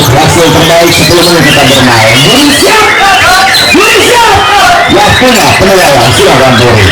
hasil terbaik 10 menit kita bermain. Buri siap, waktunya penilaian, silakan Buri.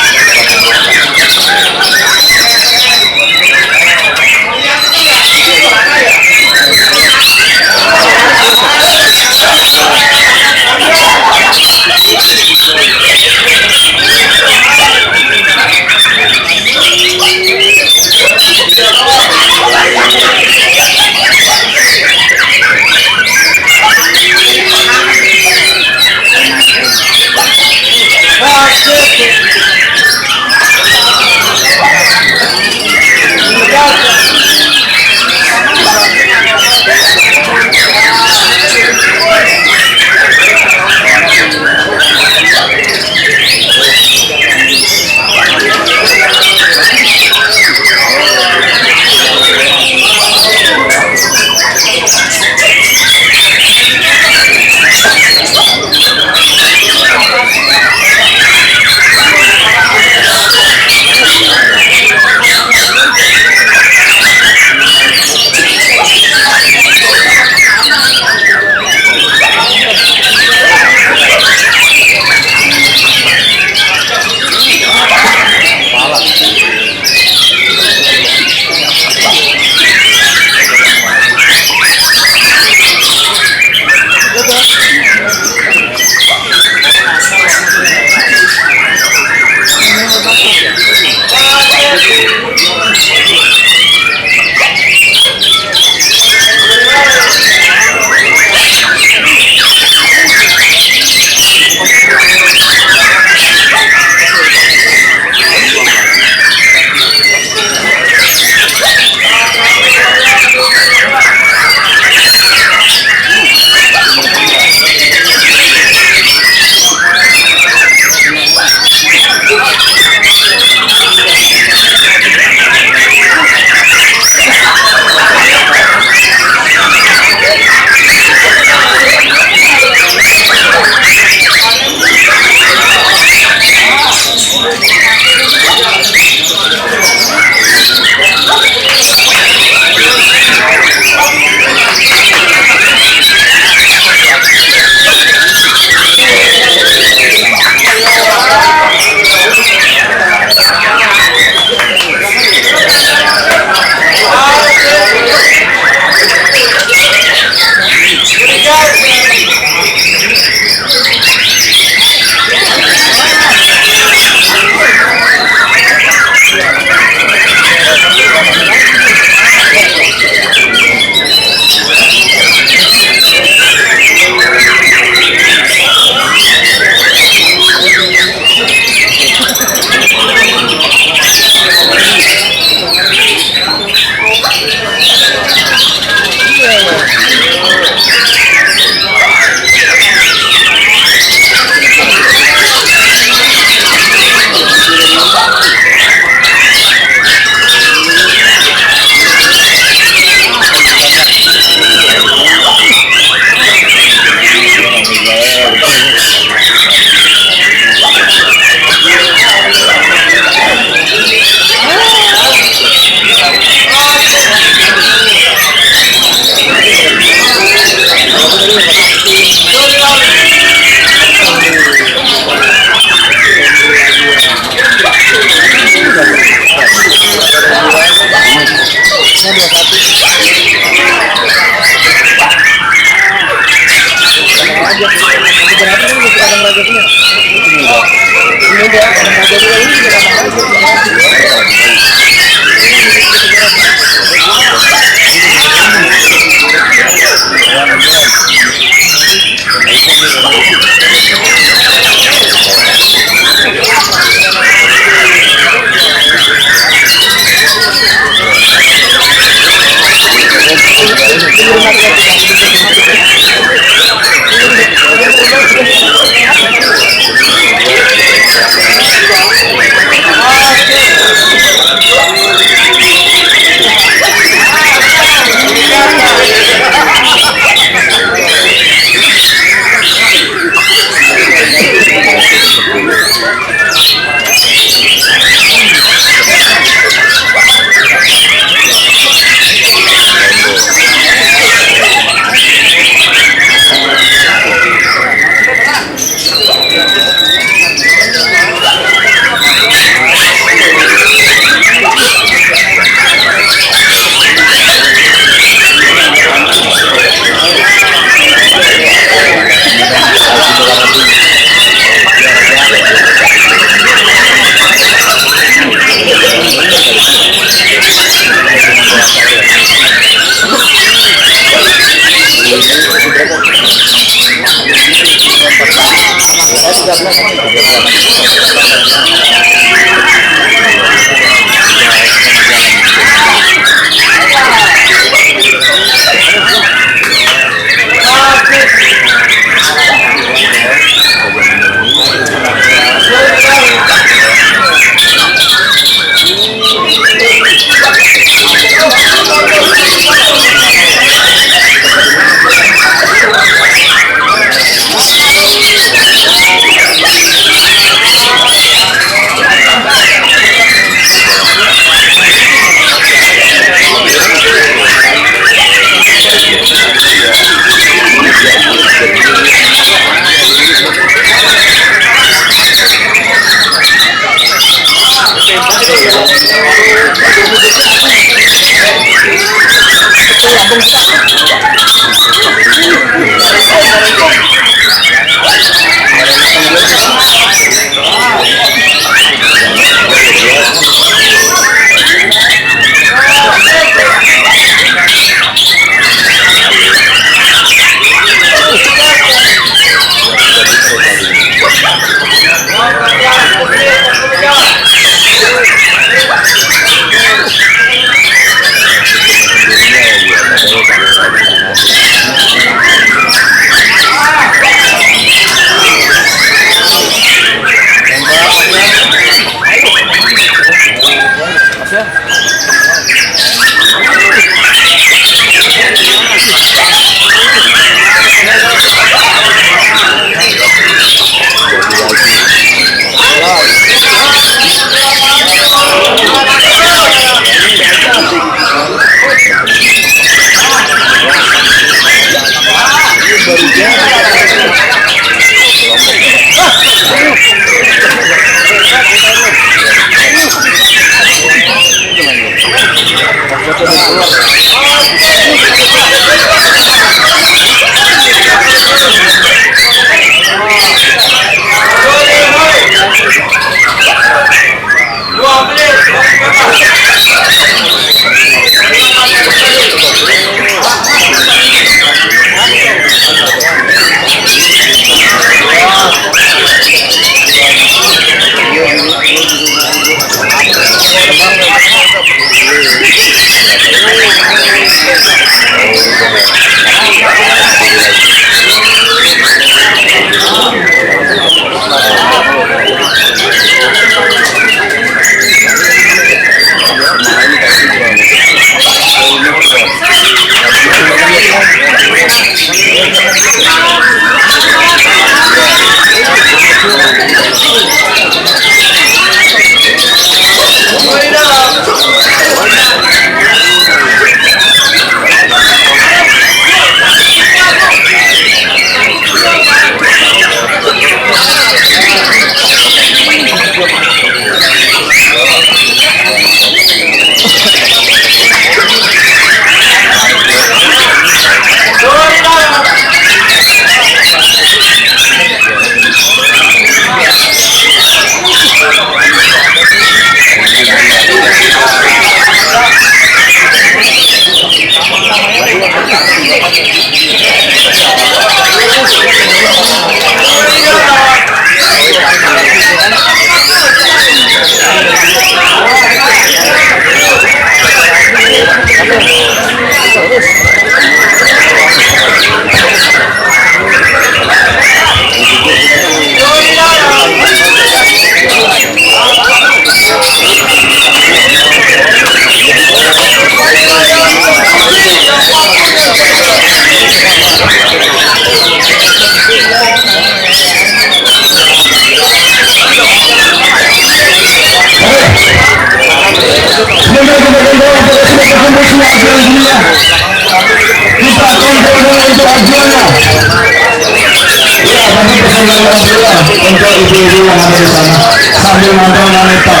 untuk ibu-ibu yang ada di sana sambil nonton monitor.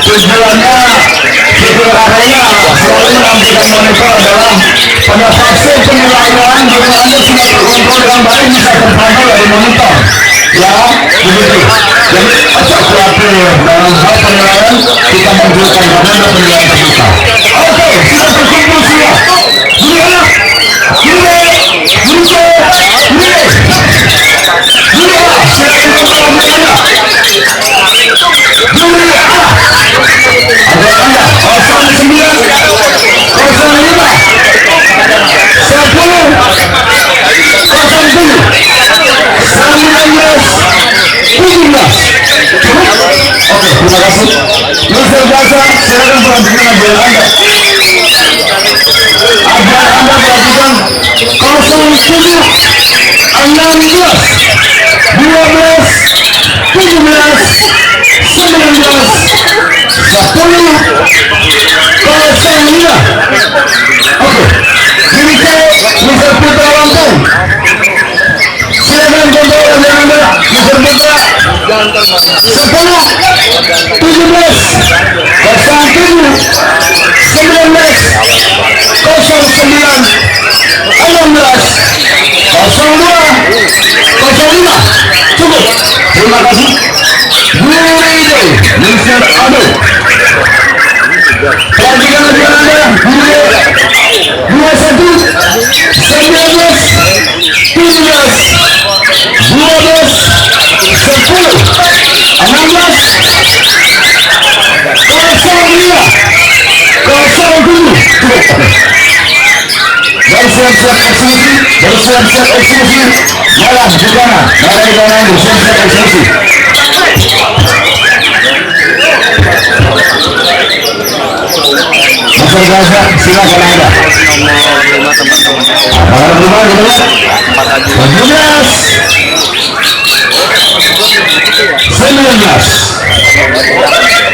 Tujuannya video karyanya selalu menampilkan monitor adalah pada fase penilaian jika Anda tidak terkontrol dengan baik bisa terpantau dari monitor. Ya, begitu. Jadi acak kreatif dalam hal penilaian kita menunjukkan kepada penilaian kita. Oke, sudah berkumpul semua. Gimana? Gimana? Gimana? Gimana? kasih. Yusuf Gaza, silakan perhatikan ajaran Anda. Ajaran Anda perhatikan 07, 16, 12, 17, 19, 10, 05. Oke, demikian Yusuf Putra Lampung. Silakan kontrol ajaran Anda. Yusuf Putra 10, 17, 07, 19, 09, 16, 02, 05. Cukup. Terima kasih. Guride, Mr. Ado. Perhatikan ajaran Anda. Guride 21, 19, 17, 12, 10, 16, 05, 07. Baru siap-siap eksekusi, baru siap-siap eksekusi. Malah di sana, malah di sana itu siap-siap eksekusi. Mr. Gaza, silakan Anda. Apakah berubah gitu ya? 17, 19.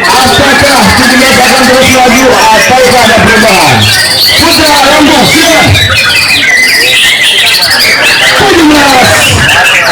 Apakah 17 akan terus maju ataukah ada perubahan? Putra Lampung, silakan. 17,